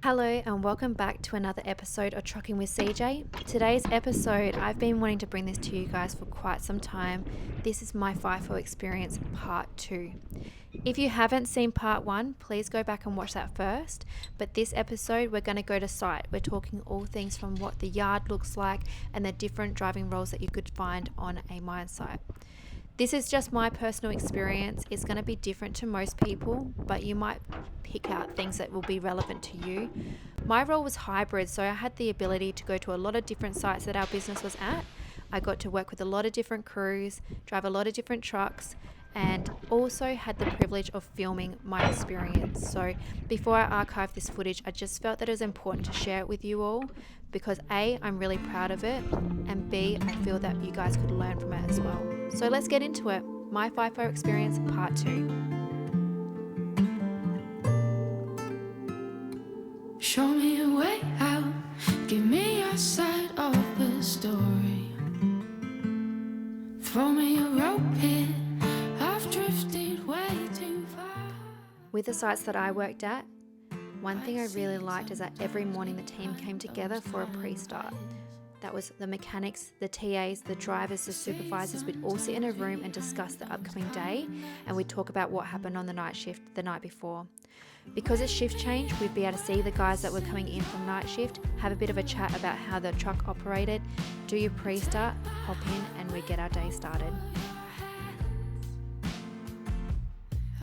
Hello and welcome back to another episode of Trucking with CJ. Today's episode, I've been wanting to bring this to you guys for quite some time. This is my FIFO experience part 2. If you haven't seen part 1, please go back and watch that first. But this episode, we're going to go to site. We're talking all things from what the yard looks like and the different driving roles that you could find on a mine site. This is just my personal experience. It's going to be different to most people, but you might pick out things that will be relevant to you. My role was hybrid, so I had the ability to go to a lot of different sites that our business was at. I got to work with a lot of different crews, drive a lot of different trucks, and also had the privilege of filming my experience. So before I archive this footage, I just felt that it was important to share it with you all because A, I'm really proud of it, and B, I feel that you guys could learn from it as well. So let's get into it. My FIFO experience part 2. Show me a way out, give me your side of the story. Throw me a rope here, I've drifted way too far. With the sites that I worked at, one thing I really liked is that every morning the team came together for a pre-start. That was the mechanics, the TAs, the drivers, the supervisors. We'd all sit in a room and discuss the upcoming day, and we'd talk about what happened on the night shift the night before. Because it's shift change, we'd be able to see the guys that were coming in from night shift, have a bit of a chat about how the truck operated, do your pre-start, hop in, and we'd get our day started.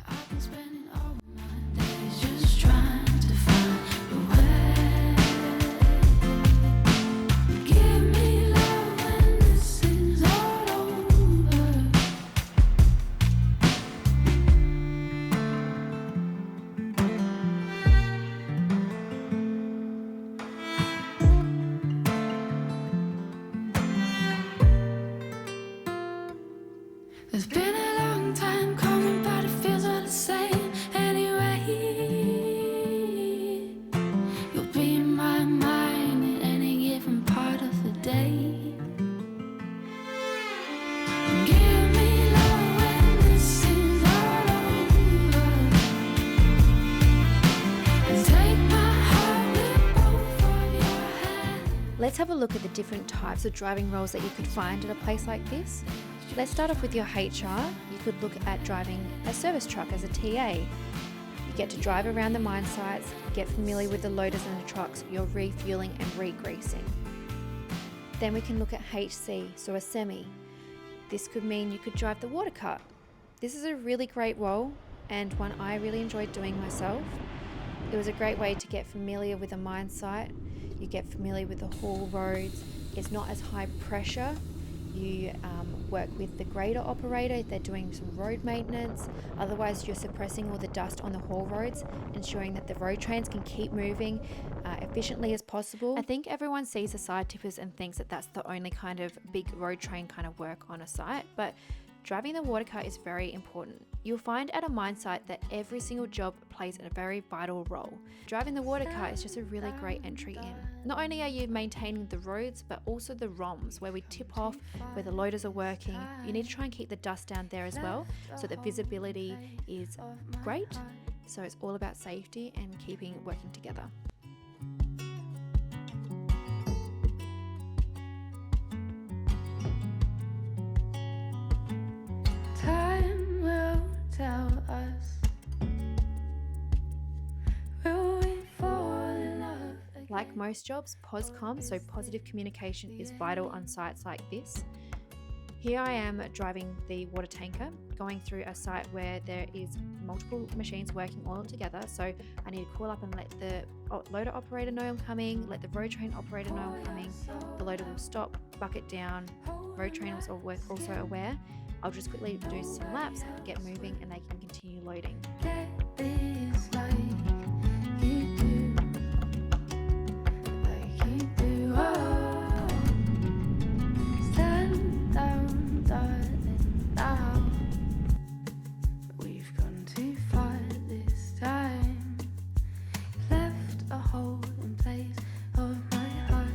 I've been spending all my days just trying to find a way. Give me love when this is all over. It's been a long time coming, but it feels all the same anyway. You'll be in my mind at any given part of the day. Give me love when this is all over, and take my heart with both of your hands. Let's have a look at the different types of driving roles that you could find at a place like this. Let's start off with your HR. You could look at driving a service truck as a TA. You get to drive around the mine sites, get familiar with the loaders and the trucks, you're refueling and re-greasing. Then we can look at HC, so a semi. This could mean you could drive the water cart. This is a really great role and one I really enjoyed doing myself. It was a great way to get familiar with a mine site. You get familiar with the haul roads. It's not as high pressure. You work with the grader operator if they're doing some road maintenance. Otherwise, you're suppressing all the dust on the haul roads, ensuring that the road trains can keep moving efficiently as possible. I think everyone sees the side tippers and thinks that that's the only kind of big road train kind of work on a site, but driving the water cart is very important. You'll find at a mine site that every single job plays a very vital role. Driving the water cart is just a really great entry in. Not only are you maintaining the roads, but also the ROMs where we tip off, where the loaders are working. You need to try and keep the dust down there as well, so that visibility is great. So it's all about safety and working together. Time will tell us. Will we fall in love again? Like most jobs, POSCOM, so positive communication, is vital on sites like this. Here I am driving the water tanker, going through a site where there is multiple machines working all together. So I need to call up and let the loader operator know I'm coming, let the road train operator know I'm coming. The loader will stop, bucket down. Road train was also aware. I'll just quickly do some laps, get moving, and they can continue loading. Get this like you do, like you do. Oh, stand down, darling, now. We've gone too far this time. Left a hole in place of my heart.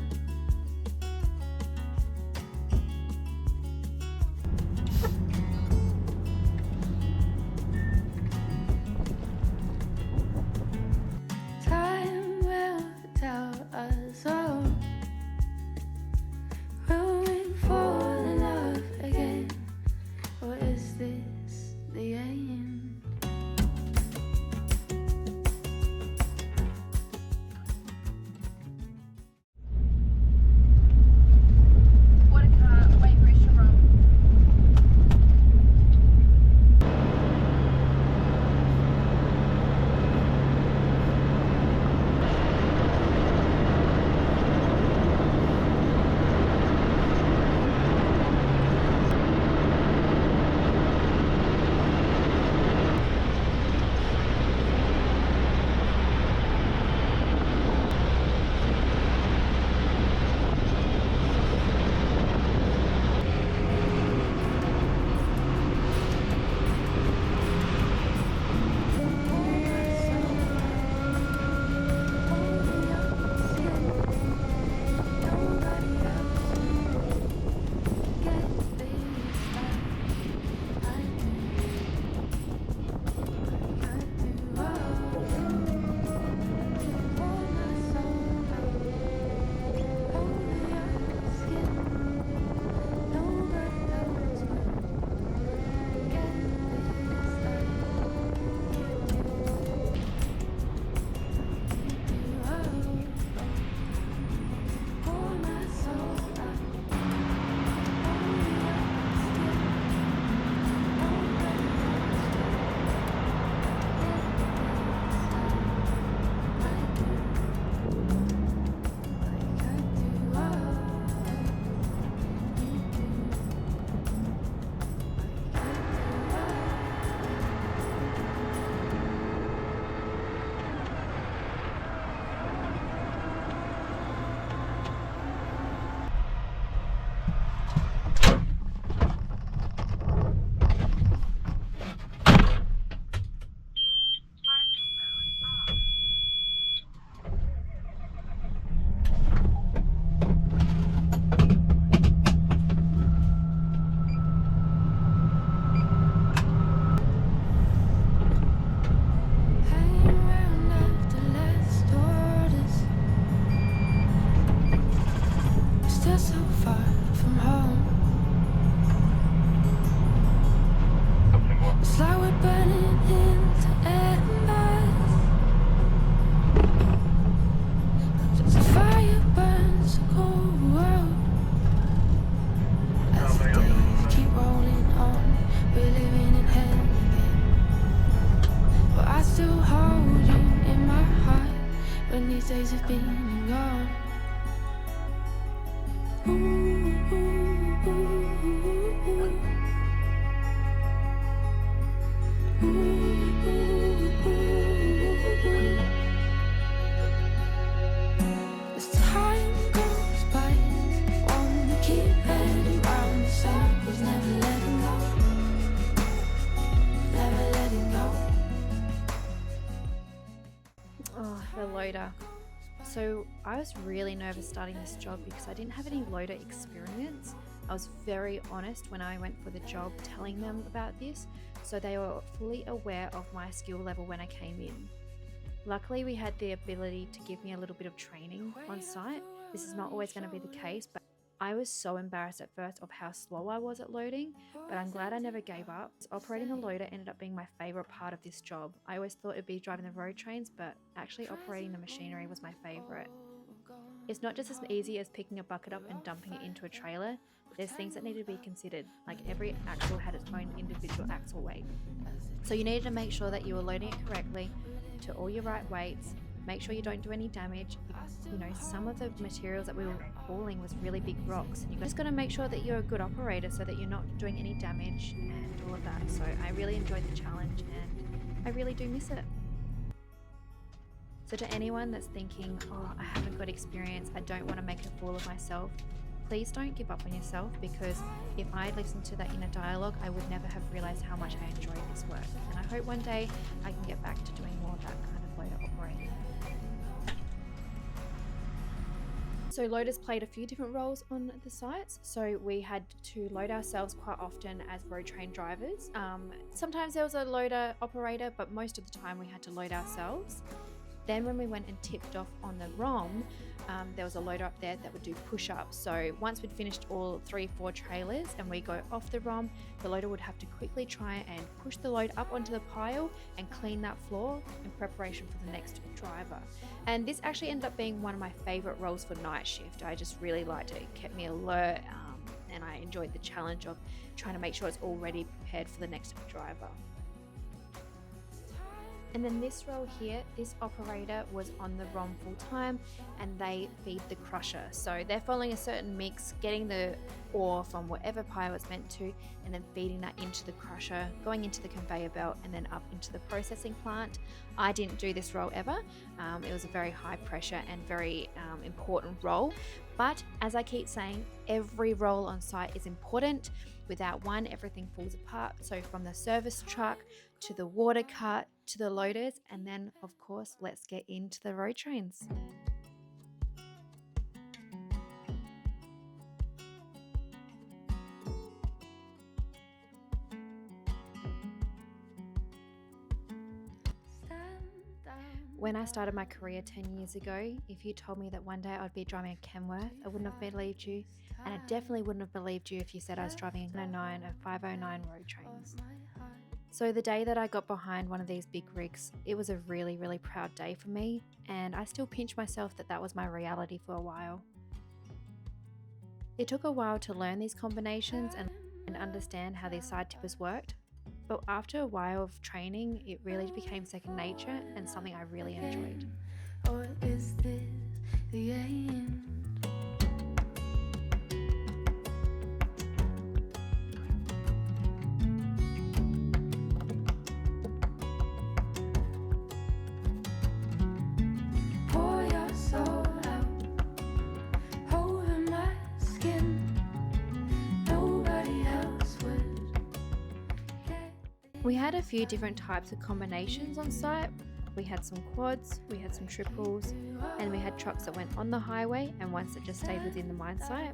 still hold you in my heart when these days have been and gone. Ooh, ooh, ooh, ooh. Ooh, ooh, ooh. As time goes by, wanna keep heading round the circles, never letting go, never letting go. Oh, the loader. So I was really nervous starting this job because I didn't have any loader experience. I was very honest when I went for the job telling them about this, so they were fully aware of my skill level when I came in. Luckily, we had the ability to give me a little bit of training on site. This is not always going to be the case, but I was so embarrassed at first of how slow I was at loading, but I'm glad I never gave up. Operating the loader ended up being my favorite part of this job. I always thought it'd be driving the road trains, but actually operating the machinery was my favorite. It's not just as easy as picking a bucket up and dumping it into a trailer. There's things that need to be considered, like every axle had its own individual axle weight. So you needed to make sure that you were loading it correctly to all your right weights. Make sure you don't do any damage. Some of the materials that we were hauling was really big rocks. And you just got to make sure that you're a good operator so that you're not doing any damage and all of that. So I really enjoyed the challenge and I really do miss it. So to anyone that's thinking, oh, I haven't got experience, I don't want to make a fool of myself, please don't give up on yourself, because if I listened to that inner dialogue, I would never have realized how much I enjoyed this work. And I hope one day I can get back to doing more of that kind of loader operating. So loaders played a few different roles on the sites. So we had to load ourselves quite often as road train drivers. Sometimes there was a loader operator, but most of the time we had to load ourselves. Then when we went and tipped off on the ROM, there was a loader up there that would do push-ups. So once we'd finished all 3-4 trailers and we go off the ROM, the loader would have to quickly try and push the load up onto the pile and clean that floor in preparation for the next driver. And this actually ended up being one of my favorite roles for night shift. I just really liked it. It kept me alert, and I enjoyed the challenge of trying to make sure it's already prepared for the next driver. And then this row here, this operator was on the ROM full time and they feed the crusher. So they're following a certain mix, getting the ore from whatever pile it's meant to, and then feeding that into the crusher, going into the conveyor belt and then up into the processing plant. I didn't do this role ever. It was a very high pressure and very important role. But as I keep saying, every role on site is important. Without one, everything falls apart. So from the service truck to the water cart to the loaders, and then of course, let's get into the road trains. When I started my career 10 years ago, if you told me that one day I'd be driving a Kenworth, I wouldn't have believed you. And I definitely wouldn't have believed you if you said I was driving a 909 and 509 road trains. So the day that I got behind one of these big rigs, it was a really, really proud day for me. And I still pinch myself that that was my reality for a while. It took a while to learn these combinations and understand how these side tippers worked. But after a while of training, it really became second nature and something I really enjoyed. Or is this the end? Pour your soul out over my skin. Nobody else would get. We had a few different types of combinations on site. We had some quads, we had some triples, and we had trucks that went on the highway and ones that just stayed within the mine site.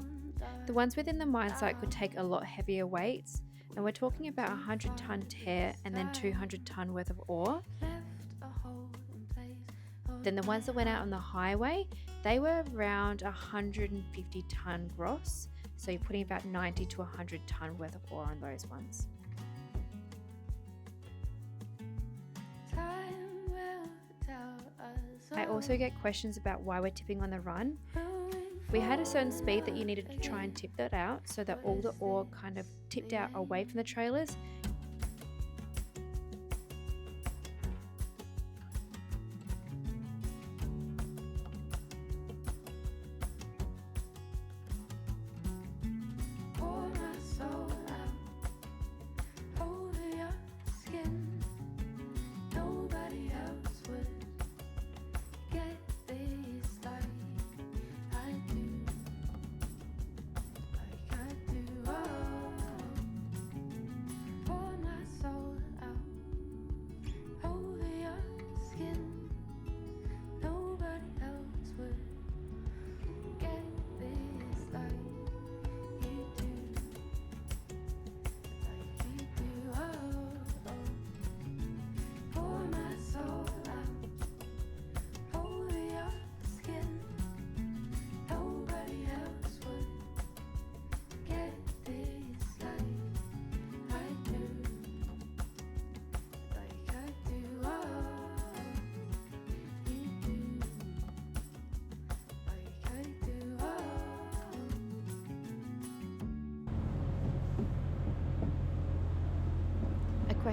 The ones within the mine site could take a lot heavier weights, and we're talking about 100-ton tear and then 200-ton worth of ore. Then the ones that went out on the highway, they were around 150-ton gross, so you're putting about 90 to 100-ton worth of ore on those ones. I also get questions about why we're tipping on the run. We had a certain speed that you needed to try and tip that out so that all the ore kind of tipped out away from the trailers.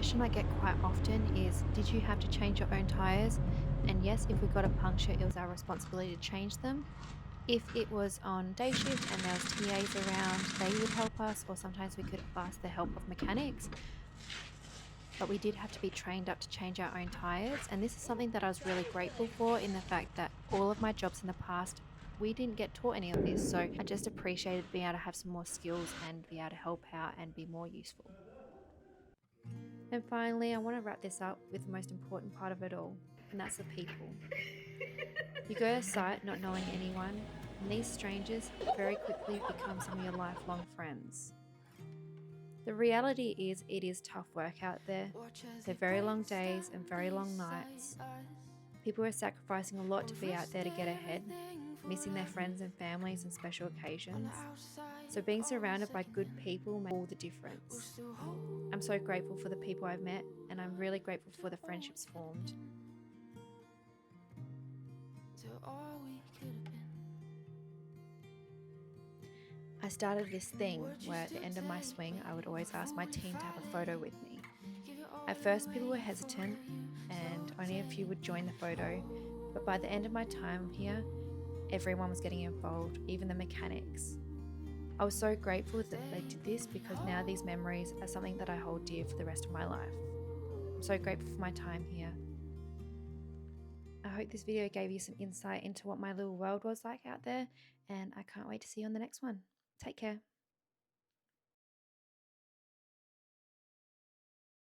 question I get quite often is, did you have to change your own tyres? And yes, if we got a puncture, it was our responsibility to change them. If it was on day shift and there was TAs around, they would help us, or sometimes we could ask the help of mechanics. But we did have to be trained up to change our own tyres, and this is something that I was really grateful for, in the fact that all of my jobs in the past, we didn't get taught any of this, so I just appreciated being able to have some more skills and be able to help out and be more useful. And finally, I want to wrap this up with the most important part of it all, and that's the people. You go to site not knowing anyone, and these strangers very quickly become some of your lifelong friends. The reality is, it is tough work out there. They're very long days and very long nights. People are sacrificing a lot to be out there to get ahead, missing their friends and families and special occasions. So being surrounded by good people makes all the difference. I'm so grateful for the people I've met, and I'm really grateful for the friendships formed. I started this thing where at the end of my swing, I would always ask my team to have a photo with me. At first, people were hesitant and only a few would join the photo, but by the end of my time here, everyone was getting involved, even the mechanics. I was so grateful that they did this, because now these memories are something that I hold dear for the rest of my life. I'm so grateful for my time here. I hope this video gave you some insight into what my little world was like out there, and I can't wait to see you on the next one. Take care.